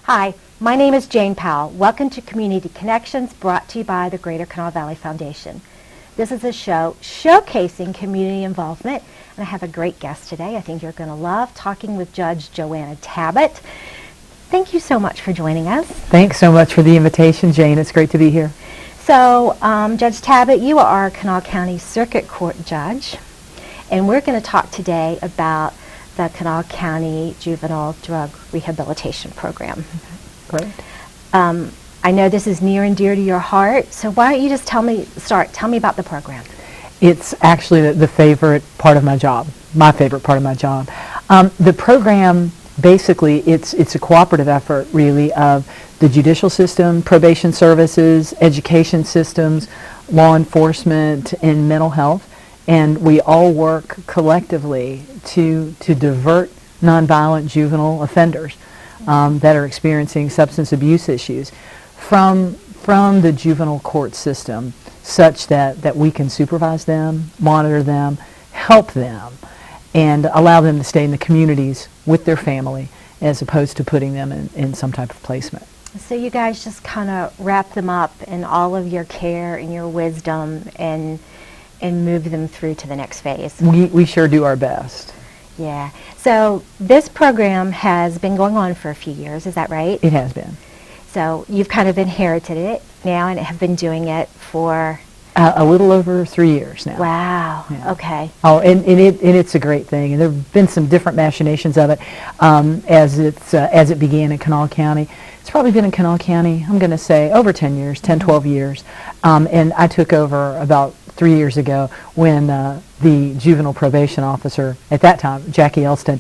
Hi, my name is Jane Powell. Welcome to Community Connections, brought to you by the Greater Kanawha Valley Foundation. This is a show showcasing community involvement, and I have a great guest today I think you're going to love, talking with Judge Joanna Tabit. Thank you so much for joining us. Thanks so much for the invitation, Jane. It's great to be here. So, Judge Tabit, you are Kanawha County Circuit Court Judge, and we're going to talk today about the Kanawha County Juvenile Drug Rehabilitation Program. Great. I know this is near and dear to your heart, so why don't you just tell me about the program. It's actually the favorite part of my job, my favorite part of my job. The program, basically, it's a cooperative effort, really, of the judicial system, probation services, education systems, law enforcement, and mental health. And we all work collectively to divert nonviolent juvenile offenders that are experiencing substance abuse issues from the juvenile court system, such that we can supervise them, monitor them, help them, and allow them to stay in the communities with their family as opposed to putting them in some type of placement. So you guys just kind of wrap them up in all of your care and your wisdom and move them through to the next phase. We sure do our best. Yeah. So this program has been going on for a few years, is that right? It has been. So you've kind of inherited it now and have been doing it for... a little over 3 years now. Wow. Yeah. Okay. Oh, and it's a great thing. And there have been some different machinations of it as it began in Kanawha County. It's probably been in Kanawha County, I'm going to say, over 10 years, 10, 12 years. And I took over about 3 years ago when the juvenile probation officer at that time, Jackie Elston,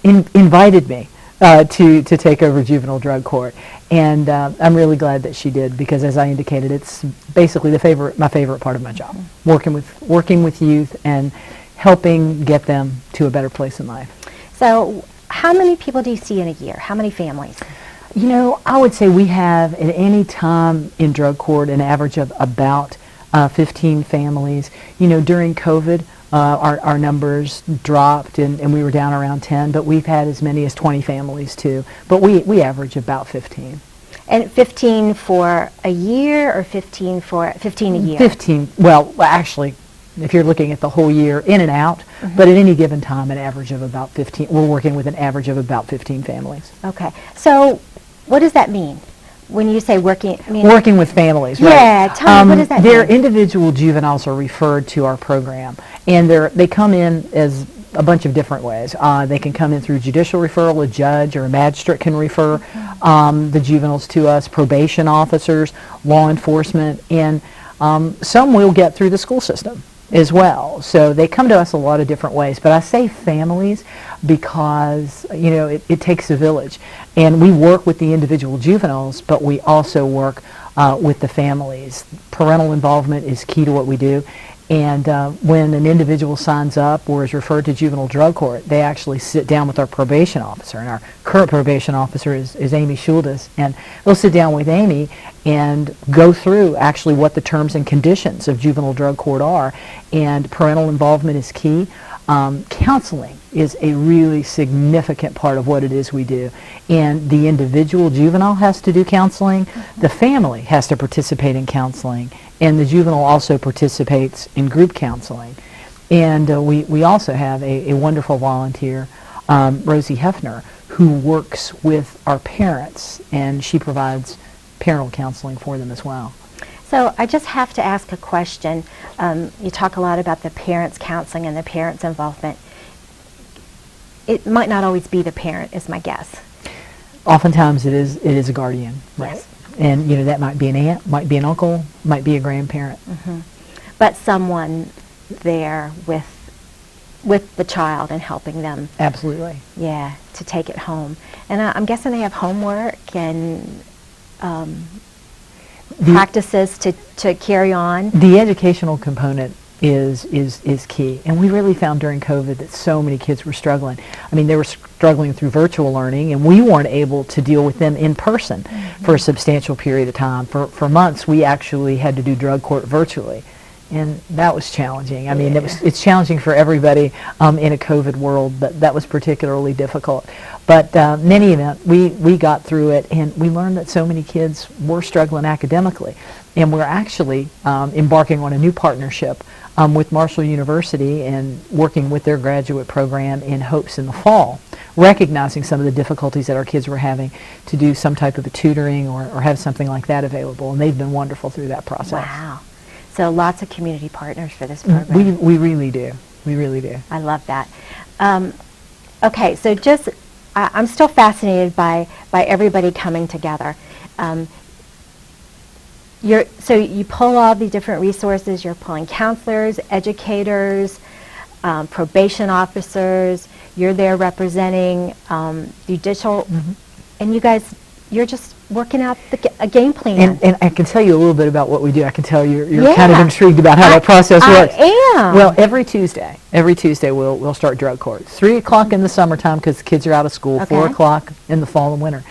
invited me to take over juvenile drug court. And I'm really glad that she did, because as I indicated, it's basically my favorite part of my job, working with youth and helping get them to a better place in life. So how many people do you see in a year? How many families? You know, I would say we have at any time in drug court an average of about 15 families. You know, during COVID, our numbers dropped and we were down around 10, but we've had as many as 20 families too. But we average about 15. And 15 for a year or 15 a year? 15, well, actually, if you're looking at the whole year, in and out, but at any given time, an average of about 15. We're working with an average of about 15 families. Okay. So what does that mean? When you say working, I mean, working with families, right? Yeah, tell me, what does that mean? Their individual juveniles are referred to our program, and they come in as a bunch of different ways. They can come in through judicial referral, a judge or a magistrate can refer the juveniles to us, probation officers, law enforcement, and some will get through the school system as well. So they come to us a lot of different ways, but I say families because, you know, it takes a village. And we work with the individual juveniles, but we also work with the families. Parental involvement is key to what we do. And when an individual signs up or is referred to juvenile drug court, they actually sit down with our probation officer. And our current probation officer is Amy Schuldes. And they'll sit down with Amy and go through actually what the terms and conditions of juvenile drug court are. And parental involvement is key. Counseling is a really significant part of what it is we do. And the individual juvenile has to do counseling. The family has to participate in counseling. And the juvenile also participates in group counseling. And we also have a wonderful volunteer, Rosie Hefner, who works with our parents, and she provides parental counseling for them as well. So I just have to ask a question. You talk a lot about the parents' counseling and the parents' involvement. It might not always be the parent, is my guess. Oftentimes it is a guardian. Right. Yes. And, you know, that might be an aunt, might be an uncle, might be a grandparent. But someone there with the child and helping them. Absolutely. Yeah, to take it home. And I'm guessing they have homework and practices to carry on. The educational component is key. And we really found during COVID that so many kids were struggling. I mean, they were struggling through virtual learning, and we weren't able to deal with them in person for a substantial period of time. For months, we actually had to do drug court virtually. and that was challenging. I mean, it's challenging for everybody in a COVID world, but that was particularly difficult. But in any event, we got through it, and we learned that so many kids were struggling academically. And we're actually embarking on a new partnership with Marshall University and working with their graduate program in hopes in the fall, recognizing some of the difficulties that our kids were having, to do some type of a tutoring or have something like that available. And they've been wonderful through that process. Wow. So lots of community partners for this program. We really do. We really do. I love that. Okay, so I'm still fascinated by everybody coming together. So you pull all the different resources. You're pulling counselors, educators, probation officers. You're there representing judicial, and you guys, you're just working out a game plan. And I can tell you a little bit about what we do. I can tell you're kind of intrigued about how that process works. I am. Well, every Tuesday we'll start drug court. 3 o'clock in the summertime because the kids are out of school. Okay. 4 o'clock in the fall and winter.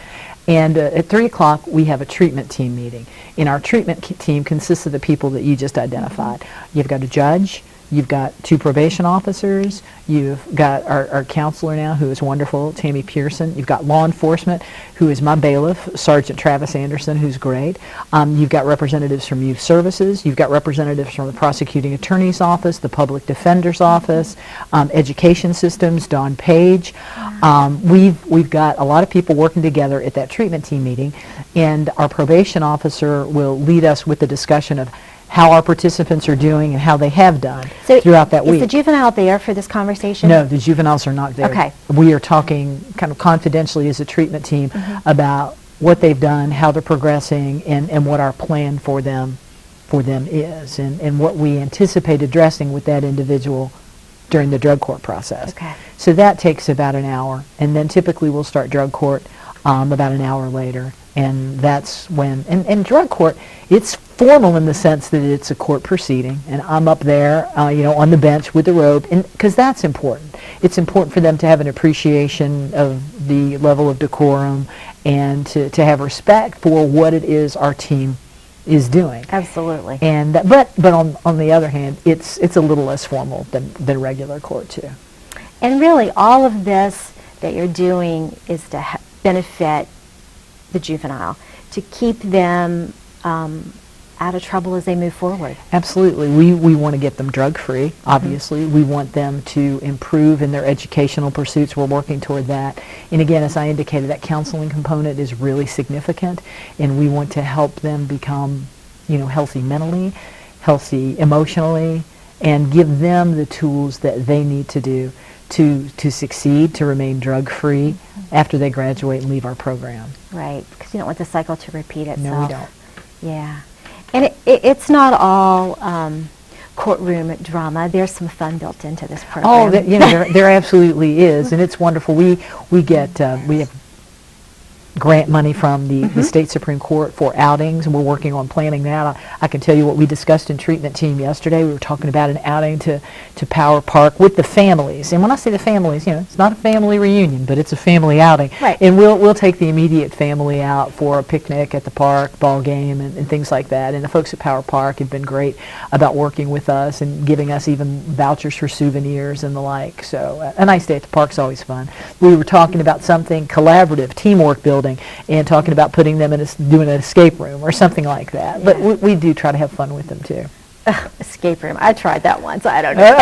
And at 3 o'clock, we have a treatment team meeting. And our treatment team consists of the people that you just identified. You've got a judge, you've got 2 probation officers, you've got our counselor now, who is wonderful, Tammy Pearson. You've got law enforcement, who is my bailiff, Sergeant Travis Anderson, who's great. You've got representatives from youth services. You've got representatives from the prosecuting attorney's office, the public defender's office, education systems, Dawn Page. We've got a lot of people working together at that treatment team meeting, and our probation officer will lead us with the discussion of how our participants are doing and how they have done throughout that week. Is the juvenile there for this conversation? No, the juveniles are not there. Okay. We are talking kind of confidentially as a treatment team about what they've done, how they're progressing, and what our plan for them is, and what we anticipate addressing with that individual during the drug court process. Okay. So that takes about an hour, and then typically we'll start drug court about an hour later. And that's when, and drug court, it's formal in the sense that it's a court proceeding, and I'm up there, on the bench with the robe, and because that's important. It's important for them to have an appreciation of the level of decorum and to have respect for what it is our team is doing. Absolutely. And but on the other hand, it's a little less formal than regular court too. And really, all of this that you're doing is to benefit the juvenile, to keep them out of trouble as they move forward. Absolutely. We want to get them drug-free, obviously. We want them to improve in their educational pursuits. We're working toward that. And again, as I indicated, that counseling component is really significant, and we want to help them become, healthy mentally, healthy emotionally, and give them the tools that they need to do to succeed, to remain drug-free after they graduate and leave our program. Right, because you don't want the cycle to repeat itself. No, we don't. Yeah. And it's not all courtroom drama. There's some fun built into this program. Oh, there absolutely is, and it's wonderful. We have grant money from the State Supreme Court for outings, and we're working on planning that. I can tell you what we discussed in treatment team yesterday. We were talking about an outing to Powell Park with the families. And when I say the families, it's not a family reunion, but it's a family outing. Right. And we'll take the immediate family out for a picnic at the park, ball game, and things like that. And the folks at Powell Park have been great about working with us and giving us even vouchers for souvenirs and the like. So a nice day at the park's always fun. We were talking about something collaborative, teamwork building, and talking about putting them in doing an escape room or something like that. Yeah. But we do try to have fun with them too. Escape room. I tried that once. I don't know.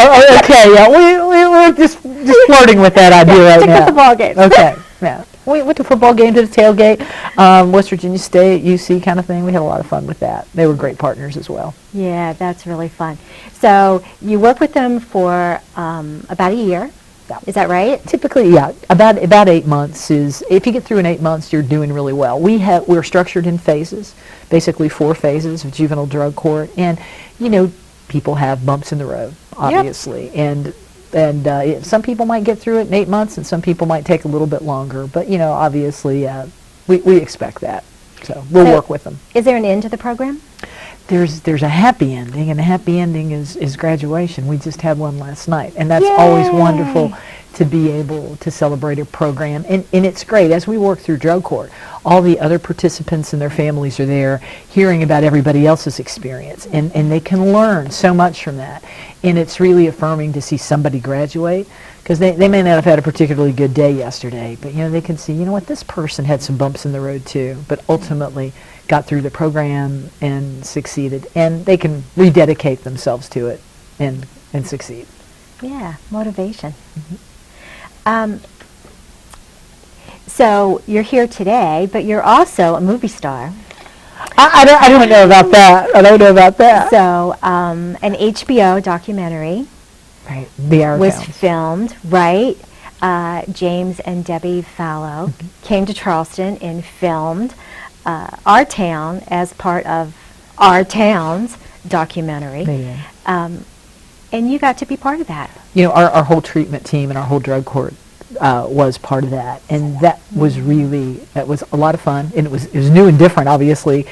Okay, yeah, we're just flirting with that idea right stick now. with the ball game. Okay, yeah. We went to football game, to the tailgate, West Virginia State, UC kind of thing. We had a lot of fun with that. They were great partners as well. Yeah, that's really fun. So you work with them for about a year. Yeah. Is that right? Typically, yeah, about 8 months is, if you get through in 8 months, you're doing really well. We're structured in phases, basically 4 phases of juvenile drug court, and people have bumps in the road, obviously, and some people might get through it in 8 months, and some people might take a little bit longer, but obviously, we expect that, so we'll work with them. Is there an end to the program? There's a happy ending, and the happy ending is graduation. We just had one last night, and that's Yay! always wonderful to be able to celebrate a program. And it's great. As we work through drug court, all the other participants and their families are there hearing about everybody else's experience. And they can learn so much from that. And it's really affirming to see somebody graduate, because they may not have had a particularly good day yesterday, but they can see, what, this person had some bumps in the road too, but ultimately got through the program and succeeded. And they can rededicate themselves to it and succeed. Yeah, motivation. So you're here today, but you're also a movie star. I don't know about that. I don't know about that. So an HBO documentary was filmed, right? James and Debbie Fallow came to Charleston and filmed our town as part of our town's documentary. And you got to be part of that. Our whole treatment team and our whole drug court was part of that, and that was a lot of fun, and it was new and different, obviously,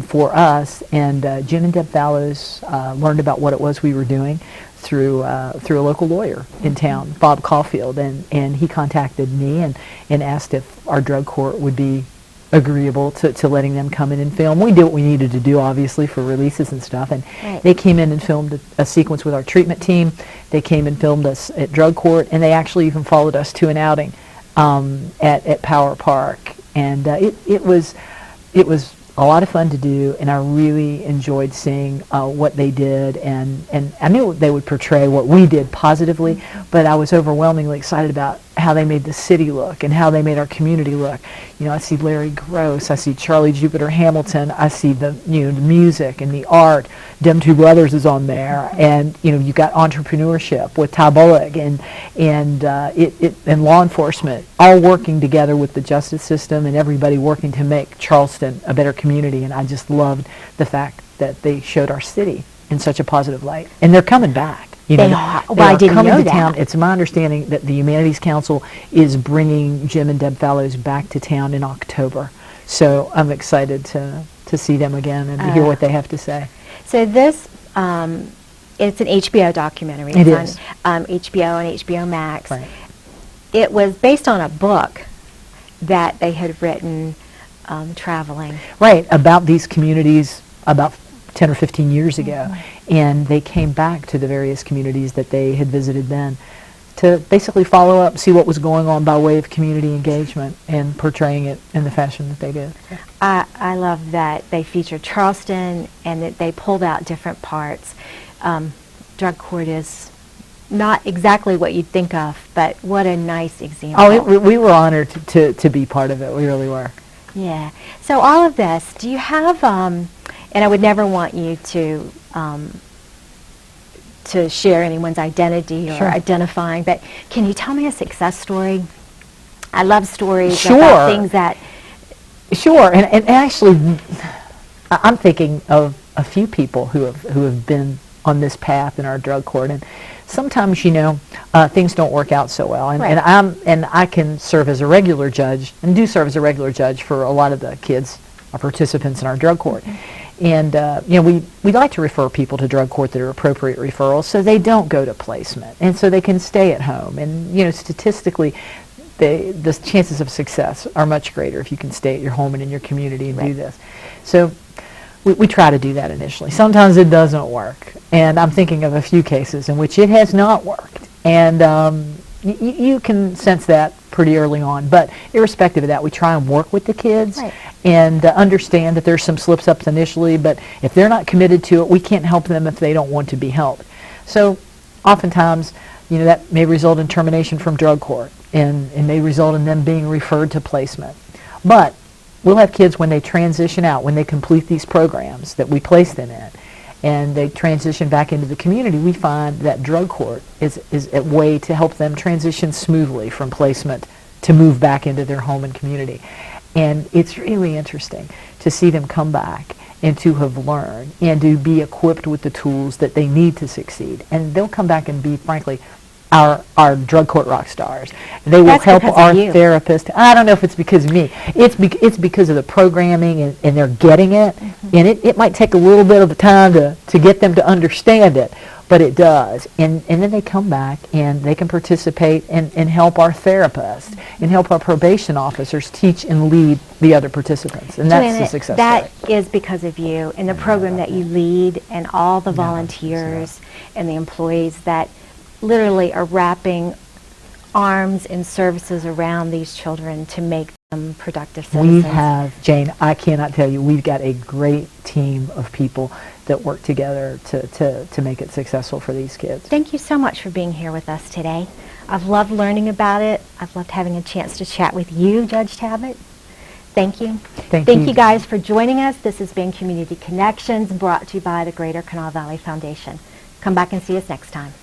for us. And Jim and Deb Fallows learned about what it was we were doing through a local lawyer in town, Bob Caulfield, and he contacted me and asked if our drug court would be agreeable to letting them come in and film. We did what we needed to do, obviously, for releases and stuff, and they came in and filmed a sequence with our treatment team. They came and filmed us at drug court, and they actually even followed us to an outing at Power Park, and it was a lot of fun to do, and I really enjoyed seeing what they did, and I knew they would portray what we did positively, but I was overwhelmingly excited about how they made the city look and how they made our community look. I see Larry Gross, I see Charlie Jupiter Hamilton, I see the the music and the art. Dem Two Brothers is on there, and you got entrepreneurship with Ty Bullock and law enforcement, all working together with the justice system and everybody working to make Charleston a better community. And I just loved the fact that they showed our city in such a positive light, and they're coming back. They are. Well, I didn't know that. Town. It's my understanding that the Humanities Council is bringing Jim and Deb Fallows back to town in October. So I'm excited to see them again and to hear what they have to say. So this, it's an HBO documentary. It is. On HBO and HBO Max. Right. It was based on a book that they had written traveling. Right, about these communities about 10 or 15 years ago. And they came back to the various communities that they had visited then to basically follow up, see what was going on by way of community engagement and portraying it in the fashion that they did. I love that they featured Charleston and that they pulled out different parts. Drug court is not exactly what you'd think of, but what a nice example. We were honored to be part of it. We really were. Yeah. So all of this, do you have, and I would never want you to share anyone's identity or identifying, but can you tell me a success story? I love stories about things that... Sure, and actually, I'm thinking of a few people who have been on this path in our drug court, and sometimes things don't work out so well, and I can serve as a regular judge and do serve as a regular judge for a lot of the kids, our participants in our drug court. And we like to refer people to drug court that are appropriate referrals, so they don't go to placement, and so they can stay at home. And statistically, the chances of success are much greater if you can stay at your home and in your community and do this. So we try to do that initially. Sometimes it doesn't work, and I'm thinking of a few cases in which it has not worked, and you can sense that pretty early on. But irrespective of that, we try and work with the kids and understand that there's some slips-ups initially, but if they're not committed to it, we can't help them if they don't want to be helped. So oftentimes, that may result in termination from drug court, and may result in them being referred to placement. But we'll have kids, when they transition out, when they complete these programs that we place them in, and they transition back into the community, we find that drug court is a way to help them transition smoothly from placement to move back into their home and community. And it's really interesting to see them come back and to have learned and to be equipped with the tools that they need to succeed. And they'll come back and be, frankly, our drug court rock stars. They will help our therapist. I don't know if it's because of me. It's because of the programming, and they're getting it. And it might take a little bit of time to get them to understand it. but it does. And then they come back and they can participate and help our therapists and help our probation officers teach and lead the other participants. And that's the success that story. is because of you and the program that you lead and all the volunteers and the employees that literally are wrapping arms and services around these children to make them productive citizens. We have, Jane, I cannot tell you, we've got a great team of people that work together to make it successful for these kids. Thank you so much for being here with us today. I've loved learning about it. I've loved having a chance to chat with you, Judge Tabit. Thank you. Thank you guys for joining us. This has been Community Connections, brought to you by the Greater Kanawha Valley Foundation. Come back and see us next time.